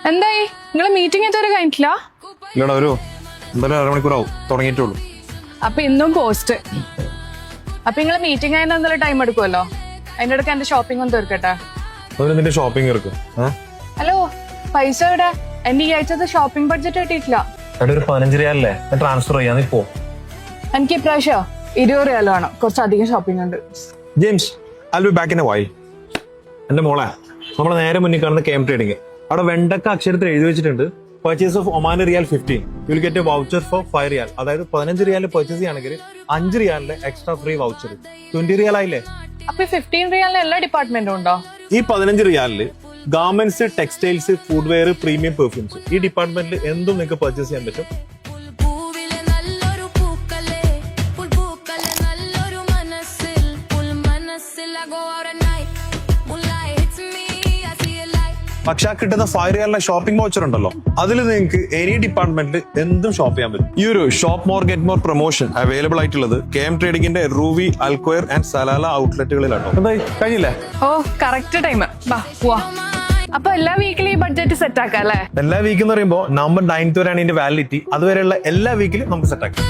എന്തായി നിങ്ങളെ മീറ്റിംഗ് ഇതുവരെ കഴിഞ്ഞിട്ടില്ല? ഇല്ലടാ, ഒരു എന്തായാലും അരമണിക്കൂറാവും തുടങ്ങിയിട്ടുള്ളൂ. അപ്പൊ ഇന്നും പോസ്റ്റ്. അപ്പൊ നിങ്ങളെ മീറ്റിംഗ് കഴിഞ്ഞ എന്തായാലും ടൈം എടുക്കുമല്ലോ. അതിന്റെ ഇടയ്ക്ക് എന്റെ ഷോപ്പിംഗ് ഒന്ന് തീർക്കട്ടെ. അതിന് നിന്റെ ഷോപ്പിംഗ് എടുക്കും. ഹലോ, പൈസ എവിടെ? എന്റെ ഈ ആഴ്ചത്തെ ഷോപ്പിംഗ് ബഡ്ജറ്റ് കിട്ടിയിട്ടില്ല. ഒരു 15 റിയാലല്ലേ ട്രാൻസ്ഫർ ചെയ്യാൻ നീ പോ. എനിക്ക് ഇപ്രാവശ്യം 20 റിയാൽ വേണം. കുറച്ചധികം ഷോപ്പിംഗ് ഉണ്ട്. James, I'll be back in a while. എന്റെ മോളെ, നമ്മളെ നേരെ മുന്നിൽ കാണുന്ന KM ട്രേഡിംഗ്. അവിടെ വെണ്ടക്ക അക്ഷരത്തിൽ എഴുതി വെച്ചിട്ടുണ്ട്, purchase of Oman rial 15 you will get a voucher for 5 rial. അതായത് 15 റിയാൽ പർച്ചേസ് ചെയ്യുകയാണെങ്കിൽ 5 റിയാലിന്റെ എക്സ്ട്രാ ഫ്രീ വൗച്ചർ. 20 റിയാൽ ആയില്ലേ? അപ്പൊ 15 റിയാലിന് എല്ലാ ഡിപ്പാർട്ട്മെന്റും ഉണ്ടോ? ഈ 15 റിയാലില് garments, textiles, food wear, premium perfumes, ഈ ഡിപ്പാർട്ട്മെന്റിൽ എന്തും നിങ്ങൾക്ക് പർച്ചേസ് ചെയ്യാൻ പറ്റും. പക്ഷെ ആ കിട്ടുന്ന 5 റിയാലിന്റെ ഷോപ്പിംഗ് വൗച്ചർ ഉണ്ടല്ലോ, അതിൽ നിങ്ങൾക്ക് എനി ഡിപ്പാർട്ട്മെന്റിൽ എന്തും ഷോപ്പ് ചെയ്യാൻ പറ്റും. ഈ ഒരു shop more get more promotion available ആയിട്ടുള്ളത് KM ട്രേഡിംഗിന്റെ റൂവി, അൽക്വയർ ആൻഡ് സലാല ഔട്ട്ലെറ്റുകളിലാണോ. എന്തായി കഴിഞ്ഞില്ലേ? ഓ, കറക്റ്റ് ടൈം. അപ്പൊ എല്ലാ വീക്കിലും ഈ ബഡ്ജറ്റ് സെറ്റ് ആക്കാം അല്ലേ? എല്ലാ വീക്ക് എന്ന് പറയുമ്പോൾ നവംബർ 9 വരെയാണ് ഇതിന്റെ വാലിഡിറ്റി. അതുവരെയുള്ള എല്ലാ വീക്കിലും നമുക്ക് സെറ്റ് ആക്കാം.